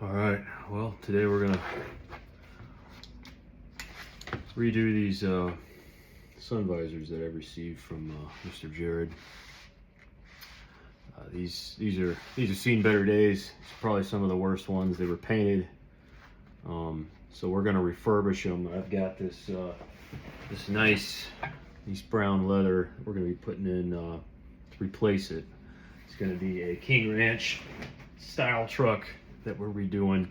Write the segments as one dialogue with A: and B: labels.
A: All right, well, today we're gonna redo these sun visors that I received from Mr. Jared. These have seen better days. It's probably some of the worst ones. They were painted, so we're gonna refurbish them. I've got this nice brown leather we're gonna be putting in to replace it. It's gonna be a King Ranch style truck that we're redoing.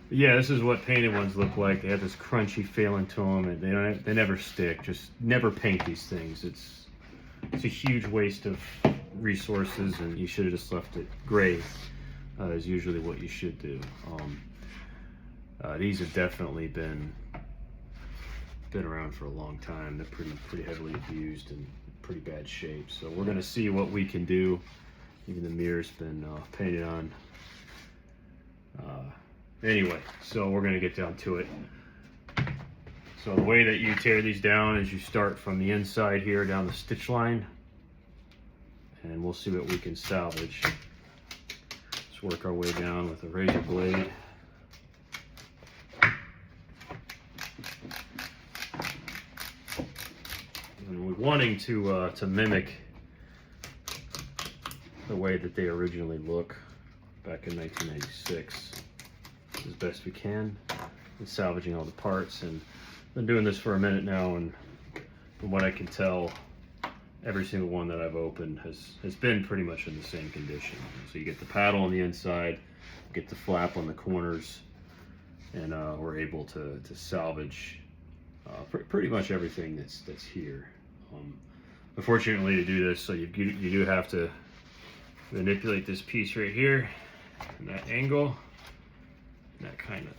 A: But yeah, this is what painted ones look like. They have this crunchy feeling to them, and they never stick. Just never paint these things. It's a huge waste of resources, and you should have just left it gray. Is usually what you should do. These have definitely been around for a long time. They're pretty heavily abused and pretty bad shape. So we're gonna see what we can do. Even the mirror's been painted on. Anyway, so we're gonna get down to it. So the way that you tear these down is you start from the inside here down the stitch line, and we'll see what we can salvage. Let's work our way down with a razor blade. And we're wanting to mimic the way that they originally look back in 1996 as best we can, and salvaging all the parts. And I've been doing this for a minute now, and from what I can tell, every single one that I've opened has been pretty much in the same condition. So you get the paddle on the inside, get the flap on the corners, and we're able to salvage pretty much everything that's here. Unfortunately, to do this, so you do have to manipulate this piece right here in that angle. And that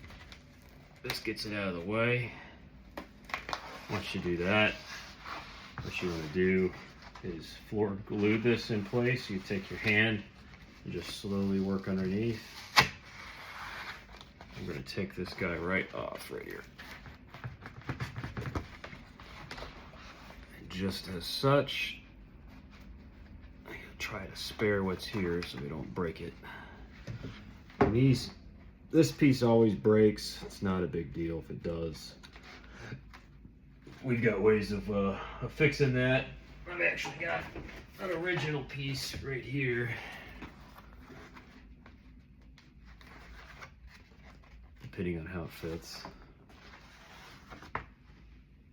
A: this gets it out of the way. Once you do that, what you want to do is floor glue this in place. You take your hand and just slowly work underneath. I'm going to take this guy right off right here. And just as such, I'm going to try to spare what's here so we don't break it. And this piece always breaks. It's not a big deal if it does. We've got ways of fixing that. I've actually got an original piece right here. Depending on how it fits.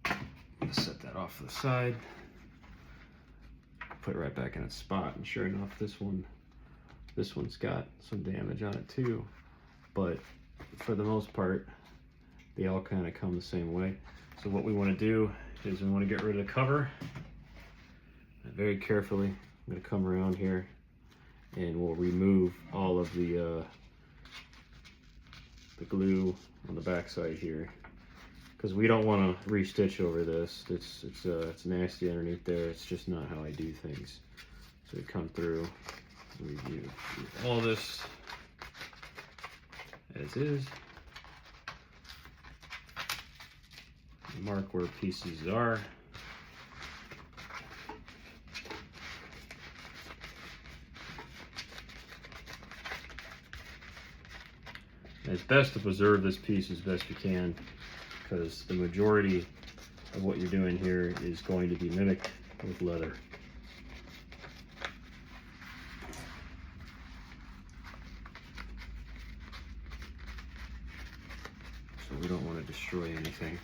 A: I'm gonna set that off to the side. Put it right back in its spot, and sure enough, this one's got some damage on it too. But for the most part, they all kind of come the same way. So what we want to do is we want to get rid of the cover. Very carefully, I'm going to come around here, and we'll remove all of the glue on the back side here, because we don't want to restitch over this. It's nasty underneath there. It's just not how I do things. So we come through, review all this as is, mark where pieces are. And it's best to preserve this piece as best you can, because the majority of what you're doing here is going to be mimicked with leather. So we don't want to destroy anything.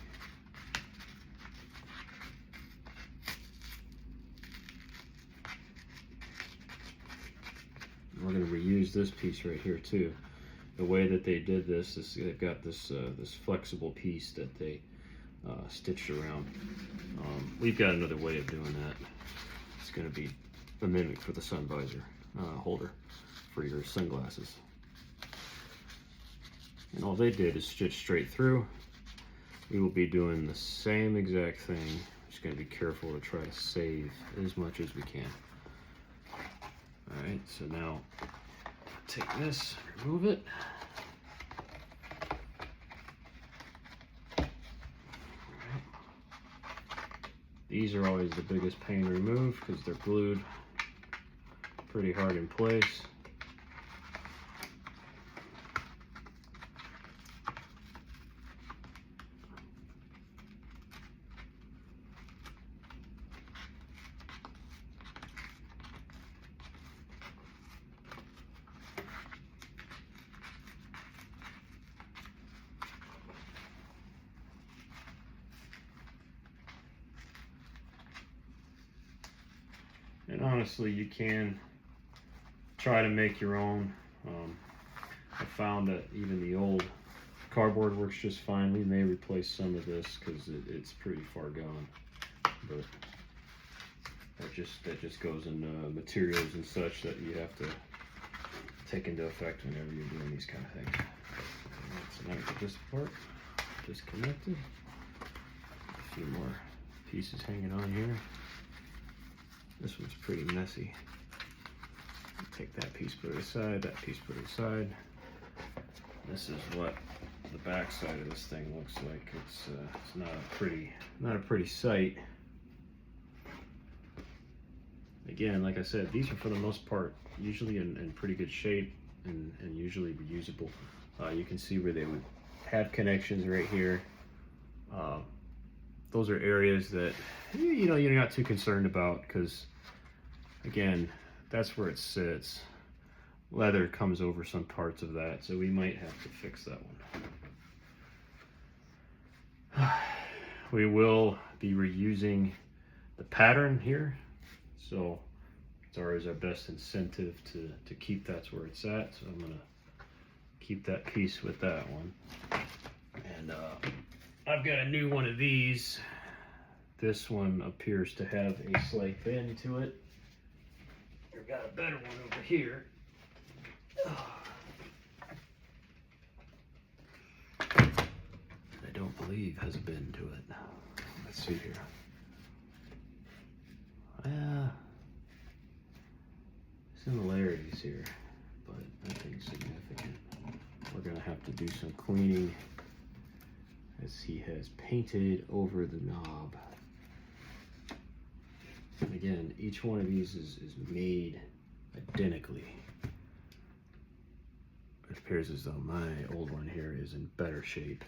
A: We're going to reuse this piece right here too. The way that they did this is they've got this flexible piece that they stitched around. We've got another way of doing that. It's going to be a mimic for the sun visor holder for your sunglasses. And all they did is stitch straight through. We will be doing the same exact thing. Just going to be careful to try to save as much as we can. Alright, so now take this, remove it. Alright. These are always the biggest pain to remove because they're glued pretty hard in place. honestly, you can try to make your own. I found that even the old cardboard works just fine. We may replace some of this because it's pretty far gone, but that just goes into materials and such that you have to take into effect whenever you're doing these kind of things. So now we get this part disconnected. A few more pieces hanging on here. This one's pretty messy. Take that piece, put it aside, that piece, put it aside. This is what the back side of this thing looks like. It's not a pretty sight. Again, like I said, these are for the most part usually in pretty good shape and usually reusable. You can see where they would have connections right here. Those are areas that you're not too concerned about because, again, that's where it sits. Leather comes over some parts of that, so we might have to fix that one. We will be reusing the pattern here, so it's always our best incentive to keep that's where it's at. So I'm gonna keep that piece with that one. And I've got a new one of these. This one appears to have a slight bend to it. I've got a better one over here. I don't believe has a bend to it. Let's see here. Similarities here, but nothing significant. We're gonna have to do some cleaning as he has painted over the knob. And again, each one of these is made identically. It appears as though my old one here is in better shape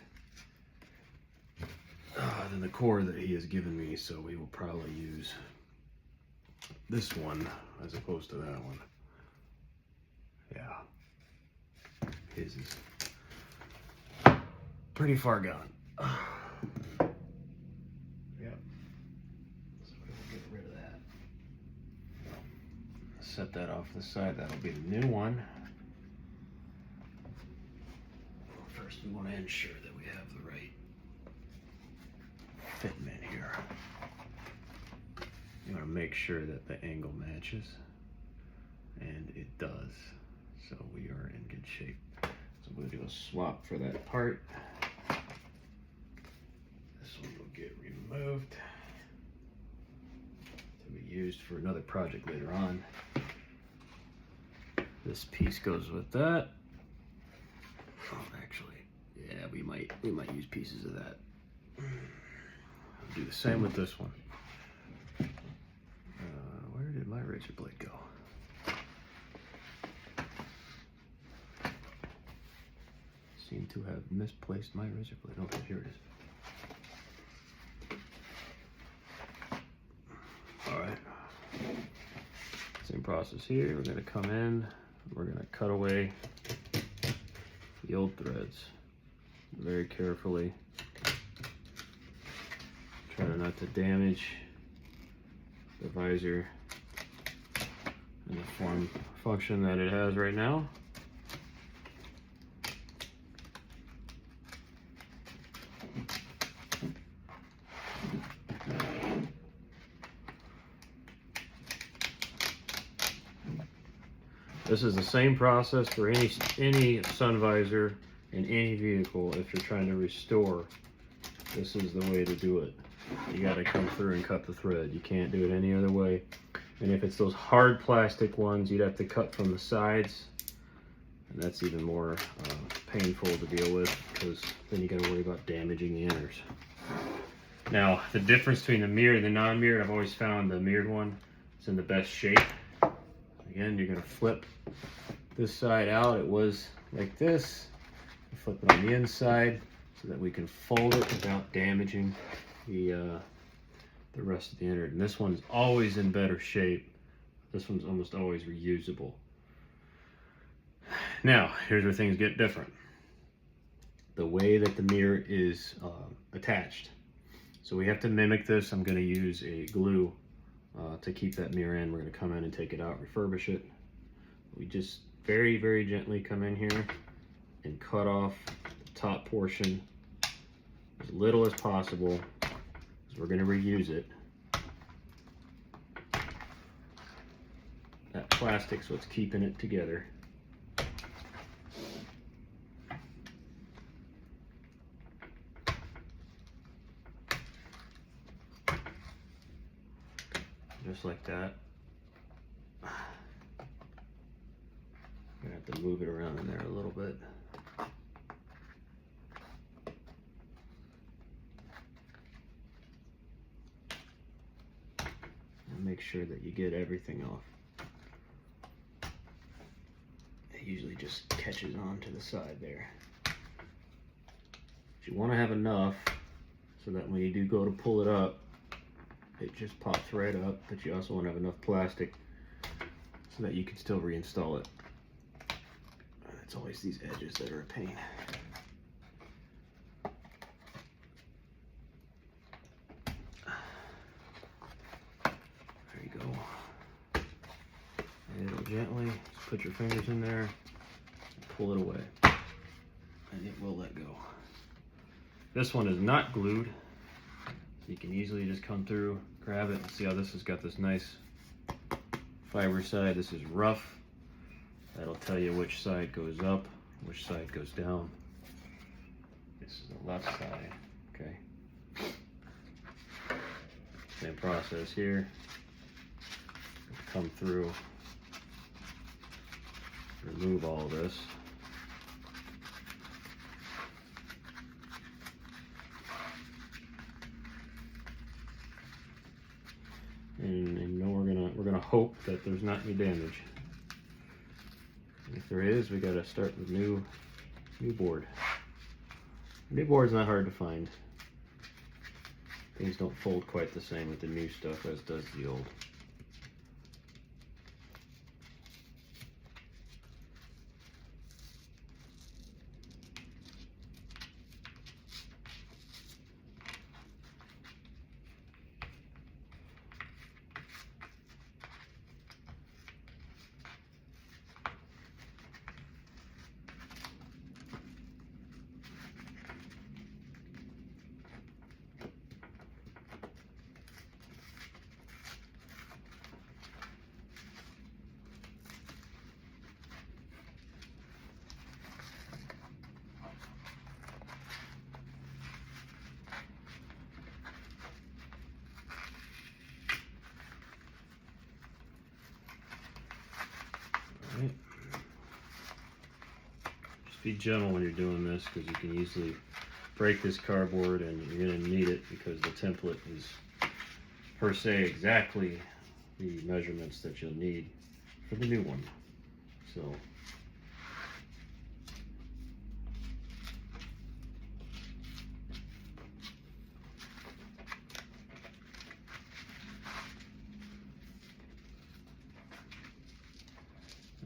A: than the core that he has given me, so we will probably use this one as opposed to that one. Yeah, his is pretty far gone. Yep, so we'll get rid of that. Set that off to the side. That'll be the new one. First, we want to ensure that we have the right fitment here. You want to make sure that the angle matches, and it does. So we are in good shape. So we'll do a swap for that part. This one will get removed to be used for another project later on. This piece goes with that. Oh, actually, yeah, we might use pieces of that. I'll do the same with this one. Where did my razor blade go? Seem to have misplaced my razor blade. Okay, here it is. All right. Same process here. We're going to come in. We're going to cut away the old threads very carefully. Try not to damage the visor and the form function that it has right now. This is the same process for any sun visor in any vehicle. If you're trying to restore, this is the way to do it. You got to come through and cut the thread. You can't do it any other way. And if it's those hard plastic ones, you'd have to cut from the sides, and that's even more painful to deal with because then you got to worry about damaging the inners. Now, the difference between the mirrored and the non-mirrored, I've always found the mirrored one is in the best shape. Again, you're going to flip this side out. It was like this. You flip it on the inside so that we can fold it without damaging the rest of the innard. And this one's always in better shape. This one's almost always reusable. Now, here's where things get different. The way that the mirror is attached. So we have to mimic this. I'm going to use a glue to keep that mirror in. We're going to come in and take it out, refurbish it. We just very, very gently come in here and cut off the top portion as little as possible, because we're going to reuse it. That plastic's what's keeping it together. Just like that. I'm gonna have to move it around in there a little bit. And make sure that you get everything off. It usually just catches on to the side there. But you want to have enough so that when you do go to pull it up, it just pops right up, but you also want to have enough plastic so that you can still reinstall it. It's always these edges that are a pain. There you go. And it'll gently just put your fingers in there and pull it away, and it will let go. This one is not glued. You can easily just come through, grab it, and see how this has got this nice fiber side. This is rough. That'll tell you which side goes up, which side goes down. This is the left side, okay? Same process here. Come through, remove all of this. And you know we're gonna hope that there's not any damage. And if there is, we gotta start with new board. New board's not hard to find. Things don't fold quite the same with the new stuff as does the old. Just be gentle when you're doing this, because you can easily break this cardboard, and you're going to need it because the template is per se exactly the measurements that you'll need for the new one. So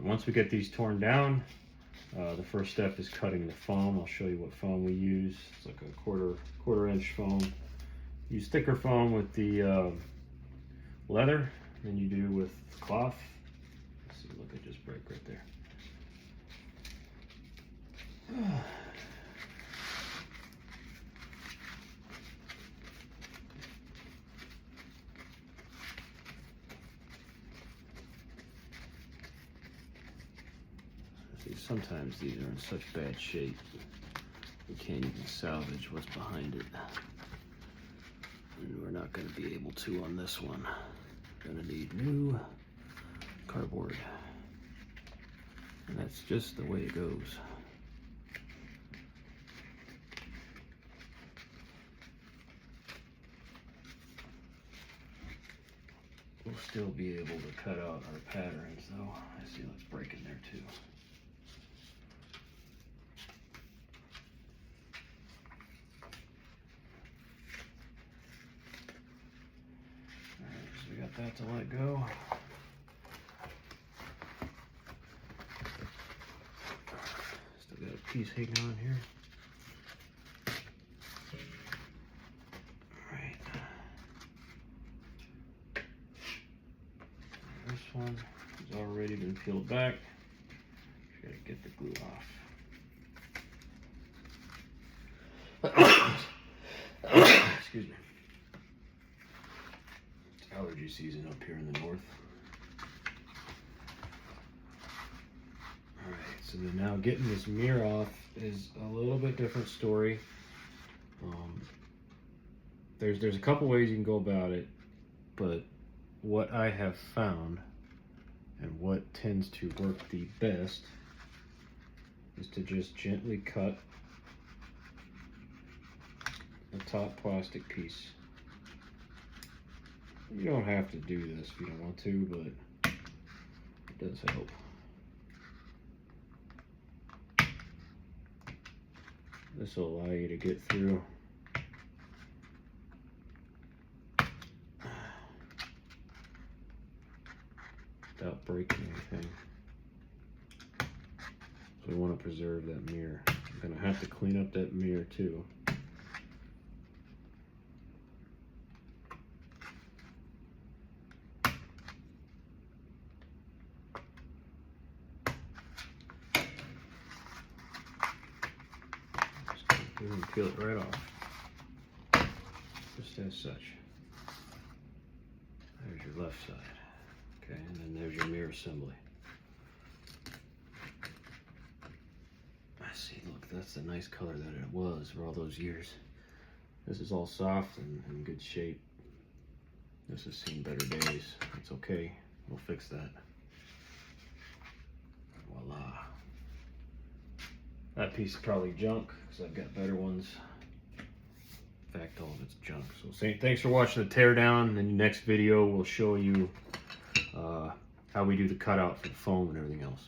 A: once we get these torn down, the first step is cutting the foam. I'll show you what foam we use. It's like a quarter inch foam. Use thicker foam with the leather than you do with cloth. Let's see, look, it just break right there. Sometimes these are in such bad shape, you can't even salvage what's behind it. And we're not going to be able to on this one. We're going to need new cardboard. And that's just the way it goes. We'll still be able to cut out our patterns though. I see let's break in there too. That to let go. Still got a piece hanging on here. All right. peel it back. Just gotta get the glue off. Excuse me. It's allergy season up here in the north. Alright, so then now getting this mirror off is a little bit different story. There's a couple ways you can go about it, but what I have found and what tends to work the best is to just gently cut the top plastic piece. You don't have to do this if you don't want to, but it does help. This will allow you to get through without breaking anything. So we want to preserve that mirror. I'm going to have to clean up that mirror too. Just go through and peel it right off. Just as such. There's your left side. Okay, and then there's your mirror assembly. I see, look, that's the nice color that it was for all those years. This is all soft and in good shape. This has seen better days. It's okay, we'll fix that. Voila. That piece is probably junk, because I've got better ones. In fact, all of it's junk. So thanks for watching the teardown. In the next video, we'll show you how we do the cutout for the foam and everything else.